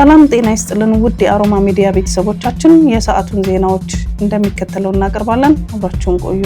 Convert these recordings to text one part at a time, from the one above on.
ሰላም ጤና ይስጥልን ውድ የአሮማ ሚዲያ ቤተሰቦቻችን፣ የሰዓቱን ዜናዎች እንደሚከተለው እናቀርባለን። አብራችሁን ቆዩ።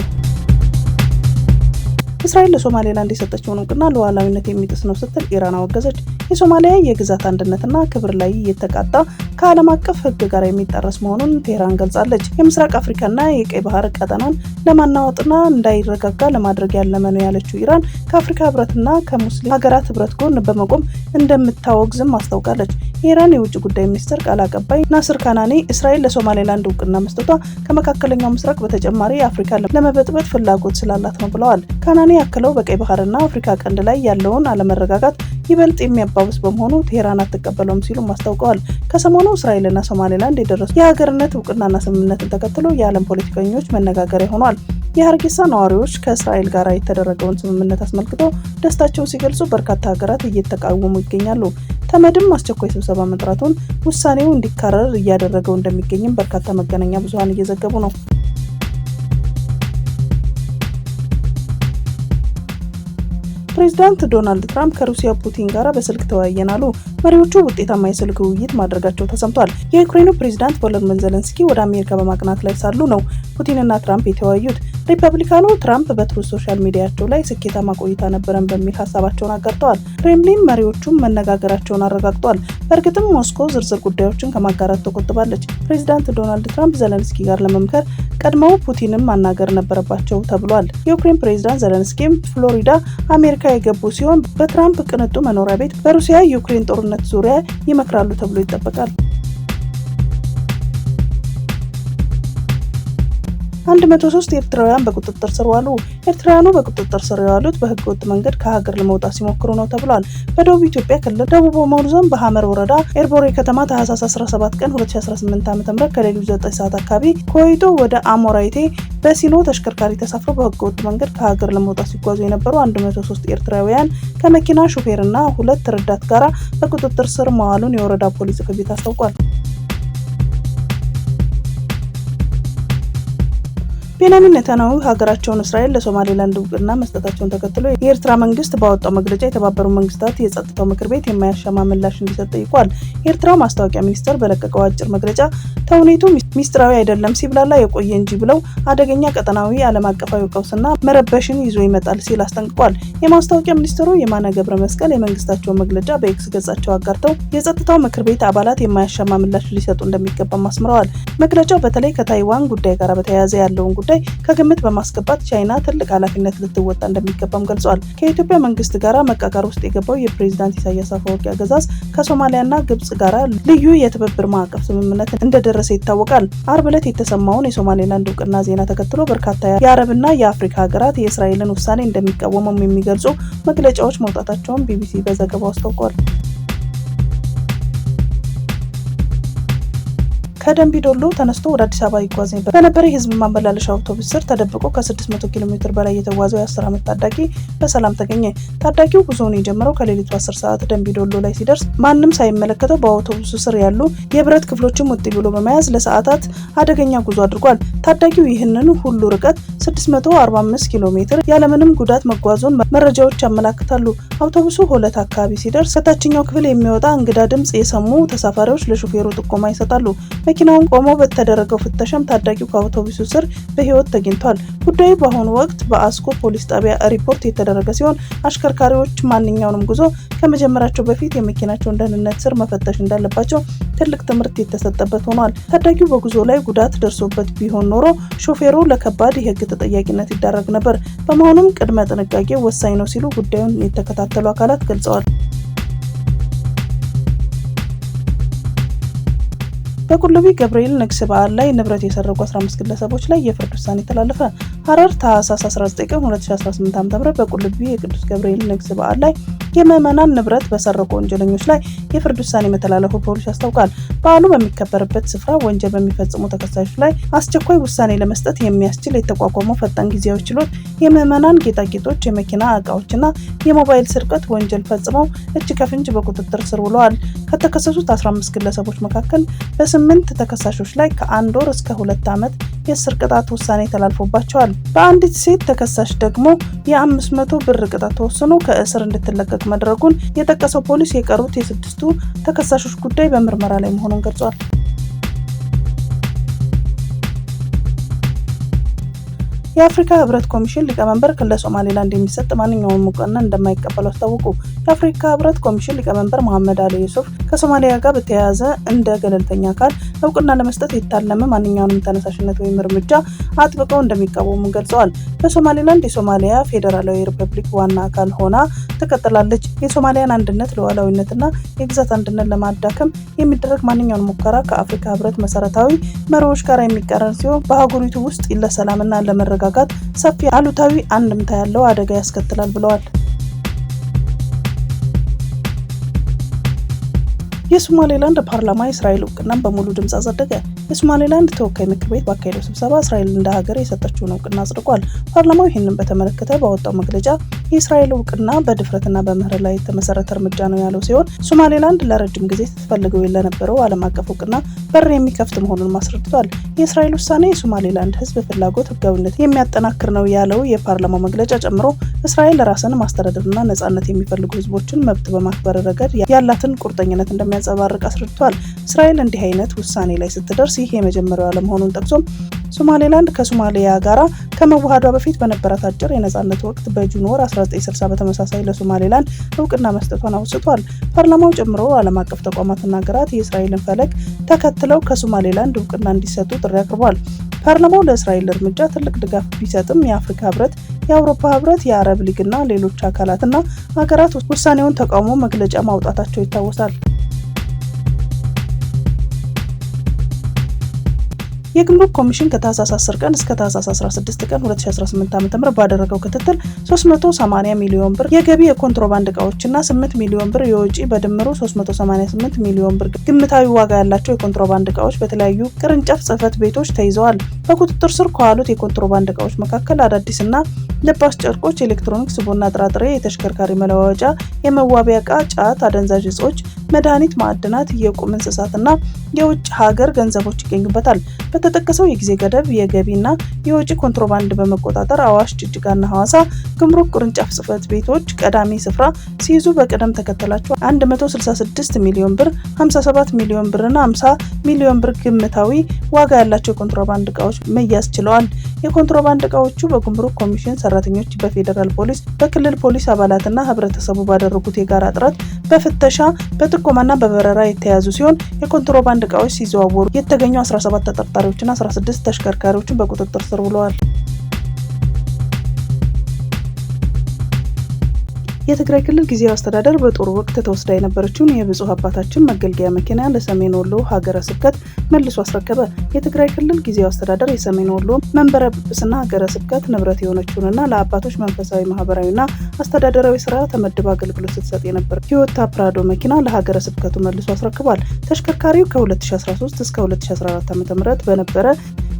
እስራኤል ለሶማሌላንድ የሰጠችውን እውቅና ሉዓላዊነት የሚጥስ ነው ስትል ኢራን አወገዘች። የሶማሊያ የግዛት አንድነትና ክብር ላይ የተቃጣ ከዓለም አቀፍ ሕግ ጋር የሚጣረስ መሆኑን ቴህራን ገልጻለች። የምስራቅ አፍሪካና የቀይ ባህር ቀጠናን ለማናወጥና እንዳይረጋጋ ለማድረግ ያለመ ነው ያለችው ኢራን ከአፍሪካ ህብረትና ከሙስሊም ሀገራት ህብረት ጎን በመቆም እንደምታወግዝም አስታውቃለች። የኢራን የውጭ ጉዳይ ሚኒስትር ቃል አቀባይ ናስር ካናኒ እስራኤል ለሶማሌላንድ እውቅና መስጠቷ ከመካከለኛው ምስራቅ በተጨማሪ አፍሪካ ለመበጥበጥ ፍላጎት ስላላት ነው ብለዋል። ካናኒ ያክለው በቀይ ባህርና አፍሪካ ቀንድ ላይ ያለውን አለመረጋጋት ይበልጥ የሚያባብስ በመሆኑ ቴህራን አትቀበለውም ሲሉ አስታውቀዋል። ከሰሞኑ እስራኤልና ሶማሌላንድ የደረሱ የሀገርነት እውቅናና ስምምነትን ተከትሎ የዓለም ፖለቲከኞች መነጋገሪያ ሆኗል። የሀርጌሳ ነዋሪዎች ከእስራኤል ጋር የተደረገውን ስምምነት አስመልክተው ደስታቸውን ሲገልጹ በርካታ ሀገራት እየተቃወሙ ይገኛሉ። ተመድም አስቸኳይ ስብሰባ መጥራቱን ውሳኔው እንዲካረር እያደረገው እንደሚገኝም በርካታ መገናኛ ብዙሃን እየዘገቡ ነው። ፕሬዚዳንት ዶናልድ ትራምፕ ከሩሲያ ፑቲን ጋር በስልክ ተወያየን አሉ። መሪዎቹ ውጤታማ የስልክ ውይይት ማድረጋቸው ተሰምቷል። የዩክሬኑ ፕሬዚዳንት ቮሎዲሚር ዜሌንስኪ ወደ አሜሪካ በማቅናት ላይ ሳሉ ነው ፑቲንና ትራምፕ የተወያዩት። ሪፐብሊካኑ ትራምፕ በትሩዝ ሶሻል ሚዲያቸው ላይ ስኬታማ ቆይታ ነበረን በሚል ሀሳባቸውን አጋርተዋል። ክሬምሊን መሪዎቹም መነጋገራቸውን አረጋግጧል። በእርግጥም ሞስኮ ዝርዝር ጉዳዮችን ከማጋራት ተቆጥባለች። ፕሬዚዳንት ዶናልድ ትራምፕ ዜሌንስኪ ጋር ለመምከር ቀድመው ፑቲንን ማናገር ነበረባቸው ተብሏል። የዩክሬን ፕሬዚዳንት ዜሌንስኪም ፍሎሪዳ አሜሪካ የገቡ ሲሆን በትራምፕ ቅንጡ መኖሪያ ቤት በሩሲያ ዩክሬን ጦርነት ዙሪያ ይመክራሉ ተብሎ ይጠበቃል። 103 ኤርትራውያን በቁጥጥር ስር ዋሉ። ኤርትራውያኑ በቁጥጥር ስር የዋሉት በህገወጥ መንገድ ከሀገር ለመውጣት ሲሞክሩ ነው ተብሏል። በደቡብ ኢትዮጵያ ክልል ደቡብ ኦሞ ዞን በሐመር ወረዳ ኤርቦሬ ከተማ ታህሳስ 17 ቀን 2018 ዓ.ም ከሌሊቱ 9 ሰዓት አካባቢ ከወይቶ ወደ አሞራይቴ በሲኖ ተሽከርካሪ ተሳፍረው በህገወጥ መንገድ ከሀገር ለመውጣት ሲጓዙ የነበሩ 103 ኤርትራውያን ከመኪና ሹፌርና 2 ረዳት ጋራ በቁጥጥር ስር መዋሉን የወረዳ ፖሊስ ጽሕፈት ቤት አስታውቋል። ቤንያሚን ኔታንያሁ ሀገራቸውን እስራኤል ለሶማሌላንድ እውቅና መስጠታቸውን ተከትሎ የኤርትራ መንግስት ባወጣው መግለጫ የተባበሩት መንግስታት የጸጥታው ምክር ቤት የማያሻማ ምላሽ እንዲሰጥ ጠይቋል። የኤርትራው ማስታወቂያ ሚኒስቴር በለቀቀው አጭር መግለጫ ተውኔቱ ሚስጥራዊ አይደለም ሲብላላ የቆየ እንጂ ብለው አደገኛ ቀጠናዊ ዓለም አቀፋዊ ቀውስና መረበሽን ይዞ ይመጣል ሲል አስጠንቅቋል። የማስታወቂያ ሚኒስትሩ የማነ ገብረ መስቀል የመንግስታቸውን መግለጫ በኤክስ ገጻቸው አጋርተው የጸጥታው ምክር ቤት አባላት የማያሻማ ምላሽ ሊሰጡ እንደሚገባም አስምረዋል። መግለጫው በተለይ ከታይዋን ጉዳይ ጋር በተያያዘ ያለውን ጉዳይ ከግምት በማስገባት ቻይና ትልቅ ኃላፊነት ልትወጣ እንደሚገባም ገልጿል። ከኢትዮጵያ መንግስት ጋር መቃቃር ውስጥ የገባው የፕሬዝዳንት ኢሳያስ አፈወርቂ አገዛዝ ከሶማሊያና ግብጽ ጋር ልዩ የትብብር ማዕቀፍ ስምምነት እንደደረሰ ይታወቃል። አርብ ዕለት የተሰማውን የሶማሌላንድ እውቅና ዜና ተከትሎ በርካታ የአረብና የአፍሪካ ሀገራት የእስራኤልን ውሳኔ እንደሚቃወሙም የሚገልጹ መግለጫዎች መውጣታቸውን ቢቢሲ በዘገባው አስታውቋል። ከደንቢ ዶሎ ተነስቶ ወደ አዲስ አበባ ይጓዝ በነበረ የህዝብ ማመላለሻ አውቶቡስ ስር ተደብቆ ከ600 ኪሎ ሜትር በላይ የተጓዘው የ10 ዓመት ታዳጊ በሰላም ተገኘ። ታዳጊው ጉዞውን የጀመረው ከሌሊቱ 10 ሰዓት ደንቢ ዶሎ ላይ ሲደርስ ማንም ሳይመለከተው በአውቶቡሱ ስር ያሉ የብረት ክፍሎችን ሙጥ ብሎ በመያዝ ለሰዓታት አደገኛ ጉዞ አድርጓል። ታዳጊው ይህንን ሁሉ ርቀት 645 ኪሎ ሜትር ያለምንም ጉዳት መጓዙን መረጃዎች ያመለክታሉ። አውቶቡሱ ሆለት አካባቢ ሲደርስ ከታችኛው ክፍል የሚወጣ እንግዳ ድምጽ የሰሙ ተሳፋሪዎች ለሹፌሩ ጥቆማ ይሰጣሉ። መኪናውን ቆሞ በተደረገው ፍተሻም ታዳጊው ከአውቶቡሱ ስር በህይወት ተገኝቷል። ጉዳዩ በአሁኑ ወቅት በአስኮ ፖሊስ ጣቢያ ሪፖርት የተደረገ ሲሆን አሽከርካሪዎች ማንኛውንም ጉዞ ከመጀመራቸው በፊት የመኪናቸውን ደህንነት ስር መፈተሽ እንዳለባቸው ትልቅ ትምህርት የተሰጠበት ሆኗል። ታዳጊው በጉዞ ላይ ጉዳት ደርሶበት ቢሆን ኖሮ ሾፌሩ ለከባድ የህግ ተጠያቂነት ይዳረግ ነበር። በመሆኑም ቅድመ ጥንቃቄ ወሳኝ ነው ሲሉ ጉዳዩን የተከታተሉ አካላት ገልጸዋል። በቁልቢ ገብርኤል ንግስ በዓል ላይ ንብረት የሰረቁ 15 ግለሰቦች ላይ የፍርድ ውሳኔ ተላለፈ። ሐረር ታህሳስ 19 ቀን 2018 ዓ.ም በቁልቢ የቅዱስ ገብርኤል ንግስ በዓል ላይ የምዕመናን ንብረት በሰረቁ ወንጀለኞች ላይ የፍርድ ውሳኔ መተላለፉ ፖሊስ ያስታውቃል። በዓሉ በሚከበርበት ስፍራ ወንጀል በሚፈጽሙ ተከሳሾች ላይ አስቸኳይ ውሳኔ ለመስጠት የሚያስችል የተቋቋመው ፈጣን ጊዜያዊ ችሎት የምዕመናን ጌጣጌጦች፣ የመኪና ዕቃዎችና የሞባይል ስርቀት ወንጀል ፈጽመው እጅ ከፍንጅ በቁጥጥር ስር ውለዋል። ከተከሰሱት 15 ግለሰቦች መካከል በ8 ተከሳሾች ላይ ከ1 ወር እስከ 2 ዓመት የእስር ቅጣት ውሳኔ ተላልፎባቸዋል። በአንዲት ሴት ተከሳሽ ደግሞ የ500 ብር ቅጣት ተወስኖ ከእስር እንድትለቀቅ መድረጉን የጠቀሰው ፖሊስ የቀሩት የ6ቱ ተከሳሾች ጉዳይ በምርመራ ላይ መሆኑን ገልጿል። የአፍሪካ ህብረት ኮሚሽን ሊቀመንበር ለሶማሌላንድ የሚሰጥ ማንኛውንም እውቅና እንደማይቀበሉ አስታወቁ። የአፍሪካ ህብረት ኮሚሽን ሊቀመንበር መሐመድ አሊ ዩሱፍ ከሶማሊያ ጋር በተያያዘ እንደ ገለልተኛ አካል እውቅና ለመስጠት የታለመ ማንኛውንም ተነሳሽነት ወይም እርምጃ አጥብቀው እንደሚቃወሙ ገልጸዋል። በሶማሌላንድ የሶማሊያ ፌዴራላዊ ሪፐብሊክ ዋና አካል ሆና ትቀጥላለች። የሶማሊያን አንድነት፣ ሉዓላዊነትና የግዛት አንድነት ለማዳከም የሚደረግ ማንኛውንም ሙከራ ከአፍሪካ ህብረት መሰረታዊ መርሆዎች ጋር የሚቃረን ሲሆን በአህጉሪቱ ውስጥ ለሰላምና ለመረጋጋት ሰፊ አሉታዊ አንድምታ ያለው አደጋ ያስከትላል ብለዋል። የሶማሌላንድ ፓርላማ የእስራኤል እውቅናን በሙሉ ድምጽ አጸደቀ። የሶማሌላንድ ተወካይ ምክር ቤት ባካሄደው ስብሰባ እስራኤል እንደ ሀገር የሰጠችውን እውቅና አጽድቋል። ፓርላማው ይህንን በተመለከተ ባወጣው መግለጫ የእስራኤል እውቅና በድፍረትና በምህረት ላይ የተመሰረተ እርምጃ ነው ያለው ሲሆን ሶማሌላንድ ለረጅም ጊዜ ስትፈልገው ለነበረው ዓለም አቀፍ እውቅና በር የሚከፍት መሆኑን አስረድቷል። የእስራኤል ውሳኔ የሶማሌላንድ ሕዝብ ፍላጎት ህጋዊነት የሚያጠናክር ነው ያለው የፓርላማው መግለጫ ጨምሮ እስራኤል ራስን ማስተዳደርና ነጻነት የሚፈልጉ ህዝቦችን መብት በማክበር ረገድ ያላትን ቁርጠኝነት እንደሚያንጸባርቅ አስረድቷል። እስራኤል እንዲህ አይነት ውሳኔ ላይ ስትደርስ ይህ የመጀመሪያው አለመሆኑን ጠቅሶም ሶማሌላንድ ከሶማሊያ ጋራ ከመዋሃዷ በፊት በነበራት አጭር የነጻነት ወቅት በጁን ወር 1960 በተመሳሳይ ለሶማሌላንድ እውቅና መስጠቷን አውስቷል። ፓርላማው ጨምሮ ዓለም አቀፍ ተቋማትና ሀገራት የእስራኤልን ፈለግ ተከትለው ከሶማሌላንድ እውቅና እንዲሰጡ ጥሪ አቅርቧል። ፓርላማው ለእስራኤል እርምጃ ትልቅ ድጋፍ ቢሰጥም የአፍሪካ ህብረት፣ የአውሮፓ ህብረት፣ የአረብ ሊግና ሌሎች አካላትና ሀገራት ውሳኔውን ተቃውሞ መግለጫ ማውጣታቸው ይታወሳል። የጉምሩክ ኮሚሽን ከታህሳስ 10 ቀን እስከ ታህሳስ 16 ቀን 2018 ዓ.ም ባደረገው ክትትል 380 ሚሊዮን ብር የገቢ የኮንትሮባንድ እቃዎችና 8 ሚሊዮን ብር የወጪ በድምሩ 388 ሚሊዮን ብር ግምታዊ ዋጋ ያላቸው የኮንትሮባንድ እቃዎች በተለያዩ ቅርንጫፍ ጽህፈት ቤቶች ተይዘዋል። በቁጥጥር ስር ከዋሉት የኮንትሮባንድ እቃዎች መካከል አዳዲስና ለባሽ ጨርቆች፣ ኤሌክትሮኒክስ፣ ቡና፣ ጥራጥሬ፣ የተሽከርካሪ መለዋወጫ፣ የመዋቢያ እቃ፣ ጫት፣ አደንዛዥ እጾች፣ መድኃኒት፣ ማዕድናት፣ የቁም እንስሳትና የውጭ ሀገር ገንዘቦች ይገኙበታል። በተጠቀሰው የጊዜ ገደብ የገቢና የወጪ ኮንትሮባንድ በመቆጣጠር አዋሽ፣ ጅጅጋና ሐዋሳ ጉምሩክ ቅርንጫፍ ጽህፈት ቤቶች ቀዳሚ ስፍራ ሲይዙ በቅደም ተከተላቸው 166 ሚሊዮን ብር፣ 57 ሚሊዮን ብርና 50 ሚሊዮን ብር ግምታዊ ዋጋ ያላቸው የኮንትሮባንድ እቃዎች መያዝ ችለዋል። የኮንትሮባንድ እቃዎቹ በጉምሩክ ኮሚሽን ሰራተኞች፣ በፌዴራል ፖሊስ፣ በክልል ፖሊስ አባላትና ህብረተሰቡ ባደረጉት የጋራ ጥረት በፍተሻ በጥቆማና በበረራ የተያዙ ሲሆን የኮንትሮባንድ እቃዎች ሲዘዋወሩ የተገኙ 17 ተጠርጣሪዎችና 16 ተሽከርካሪዎችን በቁጥጥር ስር ውለዋል። የትግራይ ክልል ጊዜያዊ አስተዳደር በጦር ወቅት ተወስዳ የነበረችውን የብፁዕ አባታችን መገልገያ መኪና ለሰሜን ወሎ ሀገረ ስብከት መልሶ አስረከበ። የትግራይ ክልል ጊዜያዊ አስተዳደር የሰሜን ወሎ መንበረ ጵጵስና ሀገረ ስብከት ንብረት የሆነችውንና ለአባቶች መንፈሳዊ፣ ማህበራዊና አስተዳደራዊ ስራ ተመድባ አገልግሎት ስትሰጥ የነበረ ቶዮታ ፕራዶ መኪና ለሀገረ ስብከቱ መልሶ አስረክቧል። ተሽከርካሪው ከ2013 እስከ 2014 ዓ.ም በነበረ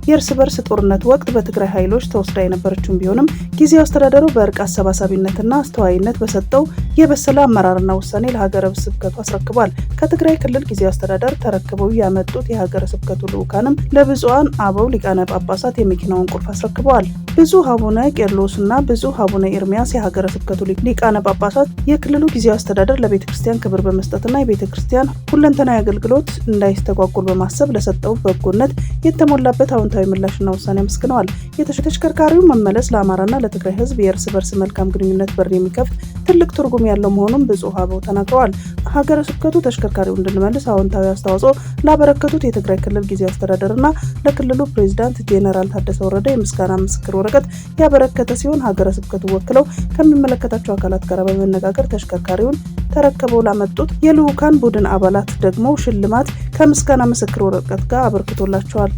የእርስ በርስ ጦርነት ወቅት በትግራይ ኃይሎች ተወስዳ የነበረችውን ቢሆንም ጊዜያዊ አስተዳደሩ በእርቅ አሰባሳቢነትና አስተዋይነት በሰጠው የበሰለ አመራርና ውሳኔ ለሀገረ ስብከቱ አስረክቧል። ከትግራይ ክልል ጊዜያዊ አስተዳደር ተረክበው ያመጡት የሀገረ ስብከቱ ልዑካንም ለብፁዓን አበው ሊቃነ ጳጳሳት የመኪናውን ቁልፍ አስረክበዋል። ብፁዕ አቡነ ቄርሎስና ብፁዕ አቡነ ኤርሚያስ የሀገረ ስብከቱ ሊቃነ ጳጳሳት የክልሉ ጊዜያዊ አስተዳደር ለቤተ ክርስቲያን ክብር በመስጠትና የቤተ ክርስቲያን ሁለንተናዊ አገልግሎት እንዳይስተጓጎል በማሰብ ለሰጠው በጎነት የተሞላበት አዎንታዊ ምላሽና ውሳኔ አመስግነዋል። የተሽከርካሪው መመለስ ለአማራና ለትግራይ ሕዝብ የእርስ በርስ መልካም ግንኙነት በር የሚከፍት ትልቅ ትርጉም ያለው መሆኑን ብፁዕ አበው ተናግረዋል። ሀገረ ስብከቱ ተሽከርካሪው እንድንመልስ አዎንታዊ አስተዋጽኦ ላበረከቱት የትግራይ ክልል ጊዜያዊ አስተዳደርና ለክልሉ ፕሬዝዳንት ጄኔራል ታደሰ ወረደ የምስጋና ምስክር ወረቀት ያበረከተ ሲሆን ሀገረ ስብከቱ ወክለው ከሚመለከታቸው አካላት ጋር በመነጋገር ተሽከርካሪውን ተረክበው ላመጡት የልዑካን ቡድን አባላት ደግሞ ሽልማት ከምስጋና ምስክር ወረቀት ጋር አበርክቶላቸዋል።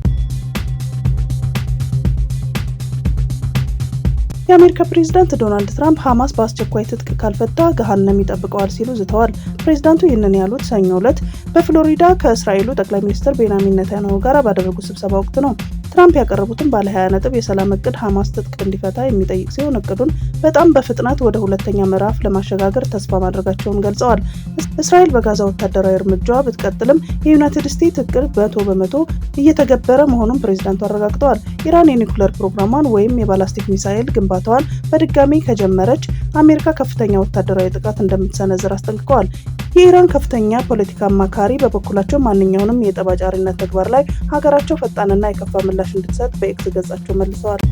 የአሜሪካ ፕሬዝዳንት ዶናልድ ትራምፕ ሐማስ በአስቸኳይ ትጥቅ ካልፈታ ገሃነም ይጠብቀዋል ሲሉ ዝተዋል። ፕሬዝዳንቱ ይህንን ያሉት ሰኞ ዕለት በፍሎሪዳ ከእስራኤሉ ጠቅላይ ሚኒስትር ቤንያሚን ኔታንያሁ ጋር ባደረጉት ስብሰባ ወቅት ነው። ትራምፕ ያቀረቡትን ባለ 20 ነጥብ የሰላም እቅድ ሐማስ ትጥቅ እንዲፈታ የሚጠይቅ ሲሆን እቅዱን በጣም በፍጥነት ወደ ሁለተኛ ምዕራፍ ለማሸጋገር ተስፋ ማድረጋቸውን ገልጸዋል። እስራኤል በጋዛ ወታደራዊ እርምጃዋ ብትቀጥልም የዩናይትድ ስቴትስ እቅድ 100% እየተገበረ መሆኑን ፕሬዝዳንቱ አረጋግጠዋል። ኢራን የኒውክሌር ፕሮግራሟን ወይም የባላስቲክ ሚሳኤል ግንባታዋን በድጋሚ ከጀመረች አሜሪካ ከፍተኛ ወታደራዊ ጥቃት እንደምትሰነዝር አስጠንቅቀዋል። የኢራን ከፍተኛ ፖለቲካ አማካሪ በበኩላቸው ማንኛውንም የጠብ አጫሪነት ተግባር ላይ ሀገራቸው ፈጣንና የከፋ ምላሽ እንድትሰጥ በኤክስ ገጻቸው መልሰዋል።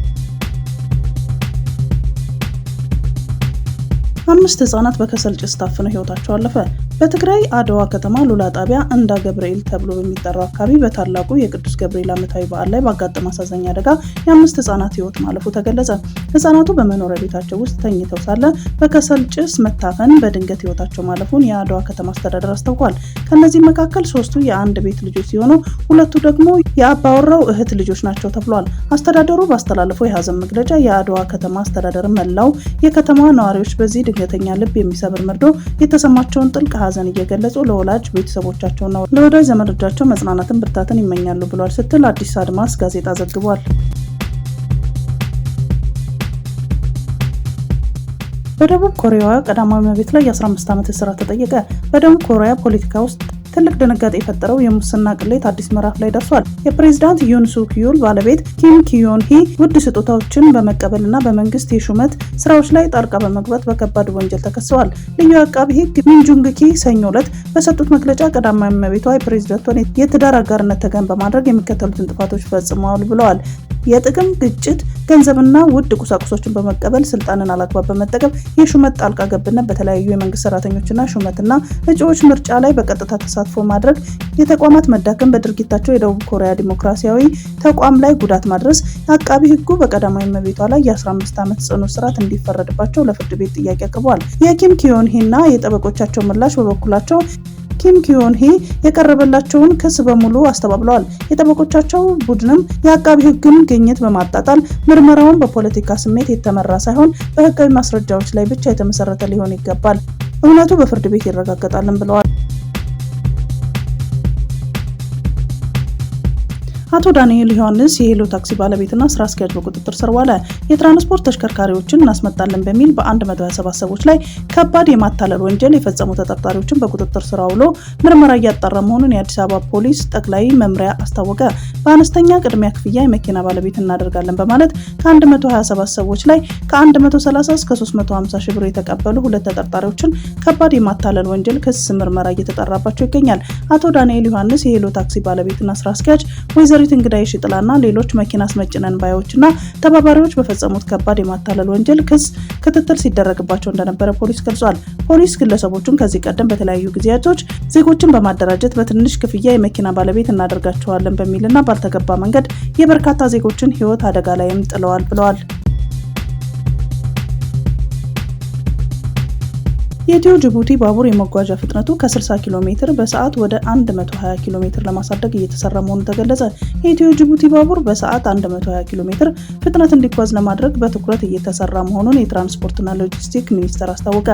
5 ህጻናት በከሰል ጭስ ታፍነው ህይወታቸው አለፈ። በትግራይ አድዋ ከተማ ሉላ ጣቢያ እንዳ ገብርኤል ተብሎ በሚጠራው አካባቢ በታላቁ የቅዱስ ገብርኤል ዓመታዊ በዓል ላይ ባጋጠመ አሳዛኝ አደጋ የ5 ህጻናት ህይወት ማለፉ ተገለጸ። ህጻናቱ በመኖሪያ ቤታቸው ውስጥ ተኝተው ሳለ በከሰል ጭስ መታፈን በድንገት ህይወታቸው ማለፉን የአድዋ ከተማ አስተዳደር አስታውቋል። ከነዚህ መካከል 3ቱ የአንድ ቤት ልጆች ሲሆኑ 2ቱ ደግሞ የአባወራው እህት ልጆች ናቸው ተብሏል። አስተዳደሩ ባስተላለፈው የሀዘን መግለጫ የአድዋ ከተማ አስተዳደር መላው የከተማ ነዋሪዎች በዚህ ድንገተኛ ልብ የሚሰብር መርዶ የተሰማቸውን ጥልቅ ሀዘን እየገለጹ ለወላጅ ቤተሰቦቻቸውና ለወዳጅ ዘመዶቻቸው መጽናናትን ብርታትን ይመኛሉ ብሏል ስትል አዲስ አድማስ ጋዜጣ ዘግቧል። በደቡብ ኮሪያዋ ቀዳማዊ እመቤት ላይ የ15 ዓመት እስራት ተጠየቀ። በደቡብ ኮሪያ ፖለቲካ ውስጥ ትልቅ ድንጋጤ የፈጠረው የሙስና ቅሌት አዲስ ምዕራፍ ላይ ደርሷል። የፕሬዝዳንት ዩን ሱክ ዩል ባለቤት ኪም ኪዮን ሂ ውድ ስጦታዎችን በመቀበልና በመንግስት የሹመት ስራዎች ላይ ጣልቃ በመግባት በከባድ ወንጀል ተከሰዋል። ልዩ አቃቢ ሕግ ሚን ጁንግ ኪ ሰኞ ዕለት በሰጡት መግለጫ ቀዳማዊ እመቤቷ የፕሬዝዳንቷን የትዳር አጋርነት ተገን በማድረግ የሚከተሉትን ጥፋቶች ፈጽመዋል ብለዋል። የጥቅም ግጭት፣ ገንዘብና ውድ ቁሳቁሶችን በመቀበል ስልጣንን አላግባብ በመጠቀም የሹመት ጣልቃ ገብነት፣ በተለያዩ የመንግስት ሰራተኞችና ሹመትና እጩዎች ምርጫ ላይ በቀጥታ ተሳትፎ ማድረግ፣ የተቋማት መዳከም፣ በድርጊታቸው የደቡብ ኮሪያ ዲሞክራሲያዊ ተቋም ላይ ጉዳት ማድረስ። አቃቢ ሕጉ በቀዳማዊ እመቤቷ ላይ የ15 ዓመት ጽኑ እስራት እንዲፈረድባቸው ለፍርድ ቤት ጥያቄ አቅርበዋል። የኪም ኪዮን ሂና የጠበቆቻቸው ምላሽ በበኩላቸው ኪም ኪዮን ሂ የቀረበላቸውን ክስ በሙሉ አስተባብለዋል። የጠበቆቻቸው ቡድንም የአቃቢ ሕግን ግኝት በማጣጣል ምርመራውን በፖለቲካ ስሜት የተመራ ሳይሆን በህጋዊ ማስረጃዎች ላይ ብቻ የተመሰረተ ሊሆን ይገባል፣ እውነቱ በፍርድ ቤት ይረጋገጣልን ብለዋል። አቶ ዳንኤል ዮሐንስ የሄሎ ታክሲ ባለቤትና ስራ አስኪያጅ በቁጥጥር ስር ዋለ። የትራንስፖርት ተሽከርካሪዎችን እናስመጣለን በሚል በ127 ሰዎች ላይ ከባድ የማታለል ወንጀል የፈጸሙ ተጠርጣሪዎችን በቁጥጥር ስር አውሎ ምርመራ እያጣራ መሆኑን የአዲስ አበባ ፖሊስ ጠቅላይ መምሪያ አስታወቀ። በአነስተኛ ቅድሚያ ክፍያ የመኪና ባለቤት እናደርጋለን በማለት ከ127 ሰዎች ላይ ከ130 እስከ 350 ሺህ ብር የተቀበሉ 2 ተጠርጣሪዎችን ከባድ የማታለል ወንጀል ክስ ምርመራ እየተጣራባቸው ይገኛል። አቶ ዳንኤል ዮሐንስ የሄሎ ታክሲ ባለቤትና ስራ አስኪያጅ ወይዘሪት እንግዳይ ሽጥላና ሌሎች መኪና አስመጭነን ባዮችና ተባባሪዎች በፈጸሙት ከባድ የማታለል ወንጀል ክስ ክትትል ሲደረግባቸው እንደነበረ ፖሊስ ገልጿል። ፖሊስ ግለሰቦቹን ከዚህ ቀደም በተለያዩ ጊዜያቶች ዜጎችን በማደራጀት በትንሽ ክፍያ የመኪና ባለቤት እናደርጋቸዋለን በሚልና ባልተገባ መንገድ የበርካታ ዜጎችን ሕይወት አደጋ ላይም ጥለዋል ብለዋል። የኢትዮ ጅቡቲ ባቡር የመጓዣ ፍጥነቱ ከ60 ኪሎ ሜትር በሰዓት ወደ 120 ኪሎ ሜትር ለማሳደግ እየተሰራ መሆኑ ተገለጸ። የኢትዮ ጅቡቲ ባቡር በሰዓት 120 ኪሎ ሜትር ፍጥነት እንዲጓዝ ለማድረግ በትኩረት እየተሰራ መሆኑን የትራንስፖርትና ሎጂስቲክ ሚኒስቴር አስታወቀ።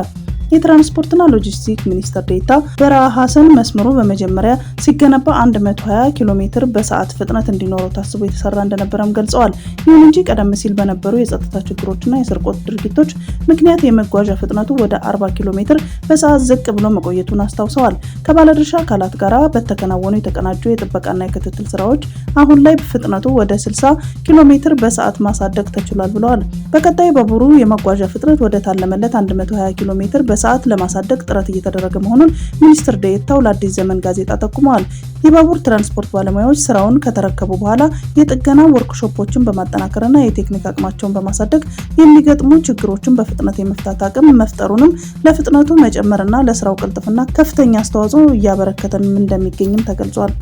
የትራንስፖርትና ሎጂስቲክ ሚኒስትር ዴኤታ በረሃ ሀሰን መስመሩ በመጀመሪያ ሲገነባ 120 ኪሎ ሜትር በሰዓት ፍጥነት እንዲኖረው ታስቦ የተሰራ እንደነበረም ገልጸዋል። ይሁን እንጂ ቀደም ሲል በነበሩ የጸጥታ ችግሮችና የስርቆት ድርጊቶች ምክንያት የመጓዣ ፍጥነቱ ወደ 40 ኪሎ ሜትር በሰዓት ዝቅ ብሎ መቆየቱን አስታውሰዋል። ከባለድርሻ አካላት ጋር በተከናወኑ የተቀናጁ የጥበቃና የክትትል ስራዎች አሁን ላይ ፍጥነቱ ወደ 60 ኪሎ ሜትር በሰዓት ማሳደግ ተችሏል ብለዋል። በቀጣይ ባቡሩ የመጓዣ ፍጥነት ወደ ታለመለት 120 ኪሎ ሜትር በሰዓት ለማሳደግ ጥረት እየተደረገ መሆኑን ሚኒስትር ዴኤታው ለአዲስ ዘመን ጋዜጣ ጠቁመዋል። የባቡር ትራንስፖርት ባለሙያዎች ስራውን ከተረከቡ በኋላ የጥገና ወርክሾፖችን በማጠናከርና የቴክኒክ አቅማቸውን በማሳደግ የሚገጥሙ ችግሮችን በፍጥነት የመፍታት አቅም መፍጠሩንም ለፍጥነቱ መጨመርና ለስራው ቅልጥፍና ከፍተኛ አስተዋጽኦ እያበረከተም እንደሚገኝም ተገልጿል።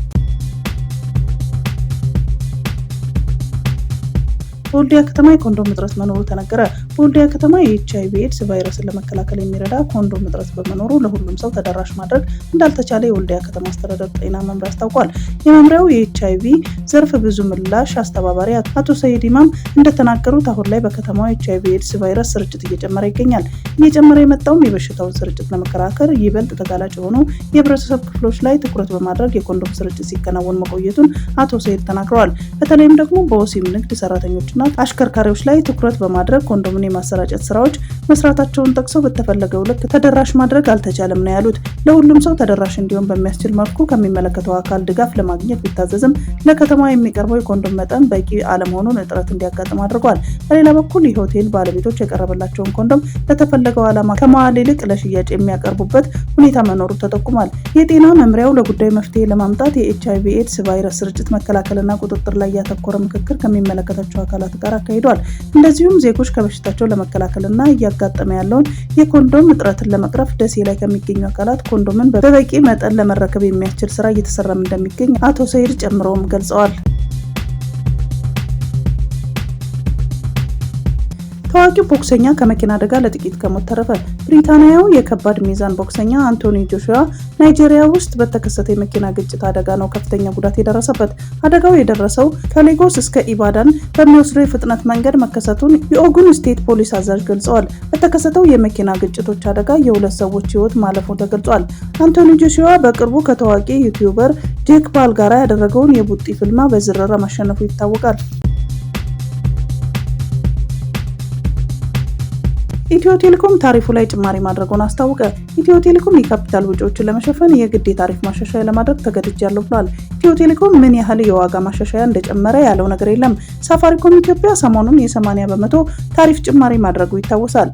በወልዲያ ከተማ የኮንዶም እጥረት መኖሩ ተነገረ። በወልዲያ ከተማ የኤችአይቪ ኤድስ ቫይረስን ለመከላከል የሚረዳ ኮንዶም እጥረት በመኖሩ ለሁሉም ሰው ተደራሽ ማድረግ እንዳልተቻለ የወልዲያ ከተማ አስተዳደር ጤና መምሪያ አስታውቋል። የመምሪያው የኤችአይቪ ዘርፍ ብዙ ምላሽ አስተባባሪ አቶ ሰይድ ኢማም እንደተናገሩት አሁን ላይ በከተማው ኤችአይቪ ኤድስ ቫይረስ ስርጭት እየጨመረ ይገኛል። እየጨመረ የመጣውም የበሽታውን ስርጭት ለመከላከል ይበልጥ ተጋላጭ የሆኑ የህብረተሰብ ክፍሎች ላይ ትኩረት በማድረግ የኮንዶም ስርጭት ሲከናወን መቆየቱን አቶ ሰይድ ተናግረዋል። በተለይም ደግሞ በወሲብ ንግድ ሰራተኞችና አሽከርካሪዎች ላይ ትኩረት በማድረግ ኮንዶምን የማሰራጨት ስራዎች መስራታቸውን ጠቅሰው በተፈለገው ልክ ተደራሽ ማድረግ አልተቻለም ነው ያሉት። ለሁሉም ሰው ተደራሽ እንዲሆን በሚያስችል መልኩ ከሚመለከተው አካል ድጋፍ ለማግኘት ቢታዘዝም ለከተማ የሚቀርበው የኮንዶም መጠን በቂ አለመሆኑን እጥረት እንዲያጋጥም አድርጓል። በሌላ በኩል የሆቴል ባለቤቶች የቀረበላቸውን ኮንዶም ለተፈለገው ዓላማ ከመዋል ይልቅ ለሽያጭ የሚያቀርቡበት ሁኔታ መኖሩ ተጠቁሟል። የጤና መምሪያው ለጉዳዩ መፍትሄ ለማምጣት የኤችአይቪ ኤድስ ቫይረስ ስርጭት መከላከልና ቁጥጥር ላይ ያተኮረ ምክክር ከሚመለከታቸው አካላት ጋር አካሂዷል። እንደዚሁም ዜጎች ከበሽታቸው ለመከላከልና እያጋጠመ ያለውን የኮንዶም እጥረትን ለመቅረፍ ደሴ ላይ ከሚገኙ አካላት ኮንዶምን በበቂ መጠን ለመረከብ የሚያስችል ስራ እየተሰራም እንደሚገኝ አቶ ሰይድ ጨምረውም ገልጸዋል። ታዋቂው ቦክሰኛ ከመኪና አደጋ ለጥቂት ከሞት ተረፈ። ብሪታንያው የከባድ ሚዛን ቦክሰኛ አንቶኒ ጆሹዋ ናይጄሪያ ውስጥ በተከሰተ የመኪና ግጭት አደጋ ነው ከፍተኛ ጉዳት የደረሰበት። አደጋው የደረሰው ከሌጎስ እስከ ኢባዳን በሚወስደው የፍጥነት መንገድ መከሰቱን የኦጉን ስቴት ፖሊስ አዛዥ ገልጸዋል። በተከሰተው የመኪና ግጭቶች አደጋ የሁለት ሰዎች ሕይወት ማለፉ ተገልጿል። አንቶኒ ጆሹዋ በቅርቡ ከታዋቂ ዩቲዩበር ጄክ ፓል ጋር ያደረገውን የቡጢ ፊልማ በዝረራ ማሸነፉ ይታወቃል። ኢትዮ ቴሌኮም ታሪፉ ላይ ጭማሪ ማድረጉን አስታወቀ። ኢትዮ ቴሌኮም የካፒታል ወጪዎችን ለመሸፈን የግድ የታሪፍ ማሻሻያ ለማድረግ ተገድጃለሁ ብሏል። ኢትዮ ቴሌኮም ምን ያህል የዋጋ ማሻሻያ እንደጨመረ ያለው ነገር የለም። ሳፋሪኮም ኢትዮጵያ ሰሞኑን የ80% ታሪፍ ጭማሪ ማድረጉ ይታወሳል።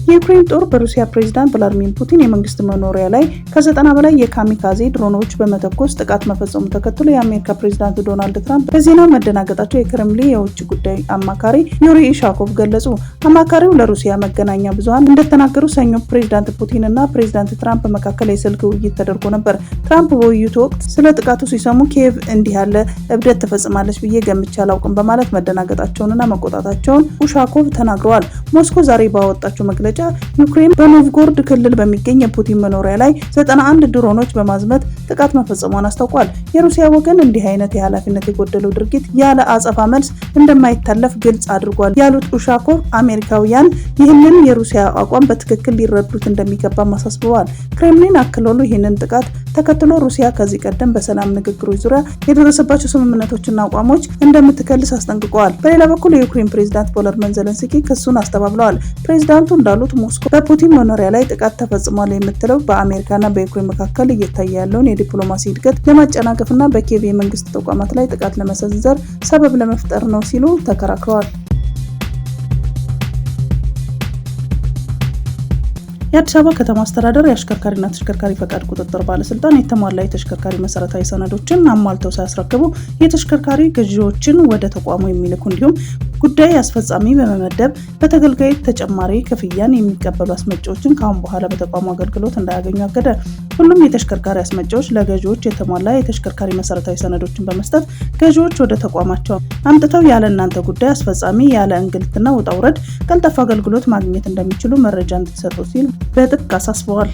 የዩክሬን ጦር በሩሲያ ፕሬዝዳንት ቭላዲሚር ፑቲን የመንግስት መኖሪያ ላይ ከ90 በላይ የካሚካዜ ድሮኖች በመተኮስ ጥቃት መፈጸሙ ተከትሎ የአሜሪካ ፕሬዝዳንት ዶናልድ ትራምፕ በዜናው መደናገጣቸው የክሬምሊን የውጭ ጉዳይ አማካሪ ዩሪ ኢሻኮቭ ገለጹ። አማካሪው ለሩሲያ መገናኛ ብዙሃን እንደተናገሩ ሰኞ ፕሬዝዳንት ፑቲን እና ፕሬዝዳንት ትራምፕ መካከል የስልክ ውይይት ተደርጎ ነበር። ትራምፕ በውይይቱ ወቅት ስለ ጥቃቱ ሲሰሙ ኪየቭ እንዲህ ያለ እብደት ትፈጽማለች ብዬ ገምቼ አላውቅም በማለት መደናገጣቸውንና መቆጣታቸውን ኢሻኮቭ ተናግረዋል። ሞስኮ ዛሬ ባወጣቸው መግለጫ ዩክሬን በኖቭጎሮድ ክልል በሚገኝ የፑቲን መኖሪያ ላይ 91 ድሮኖች በማዝመት ጥቃት መፈጸሟን አስታውቋል። የሩሲያ ወገን እንዲህ አይነት የኃላፊነት የጎደለው ድርጊት ያለ አጸፋ መልስ እንደማይታለፍ ግልጽ አድርጓል ያሉት ኡሻኮቭ አሜሪካውያን ይህንን የሩሲያ አቋም በትክክል ሊረዱት እንደሚገባ አሳስበዋል። ክሬምሊን አክሎሉ ይህንን ጥቃት ተከትሎ ሩሲያ ከዚህ ቀደም በሰላም ንግግሮች ዙሪያ የደረሰባቸው ስምምነቶችና አቋሞች እንደምትከልስ አስጠንቅቀዋል። በሌላ በኩል የዩክሬን ፕሬዝዳንት ቮሎዲሚር ዜሌንስኪ ክሱን አስተባብለዋል። ፕሬዝዳንቱ እንዳሉት ሞስኮ በፑቲን መኖሪያ ላይ ጥቃት ተፈጽሟል የምትለው በአሜሪካና በዩክሬን መካከል እየታየ ያለውን የዲፕሎማሲ እድገት ለማጨናገፍና በኪየቭ የመንግስት ተቋማት ላይ ጥቃት ለመሰንዘር ሰበብ ለመፍጠር ነው ሲሉ ተከራክረዋል። የአዲስ አበባ ከተማ አስተዳደር የአሽከርካሪና ተሽከርካሪ ፈቃድ ቁጥጥር ባለስልጣን የተሟላ የተሽከርካሪ መሰረታዊ ሰነዶችን አሟልተው ሳያስረክቡ የተሽከርካሪ ገዢዎችን ወደ ተቋሙ የሚልኩ እንዲሁም ጉዳይ አስፈጻሚ በመመደብ በተገልጋይ ተጨማሪ ክፍያን የሚቀበሉ አስመጪዎችን ከአሁን በኋላ በተቋሙ አገልግሎት እንዳያገኙ አገደ። ሁሉም የተሽከርካሪ አስመጪዎች ለገዢዎች የተሟላ የተሽከርካሪ መሰረታዊ ሰነዶችን በመስጠት ገዢዎች ወደ ተቋማቸው አምጥተው ያለ እናንተ ጉዳይ አስፈጻሚ ያለ እንግልትና ውጣ ውረድ ቀልጣፋ አገልግሎት ማግኘት እንደሚችሉ መረጃ እንድትሰጡ ሲል በጥብቅ አሳስበዋል።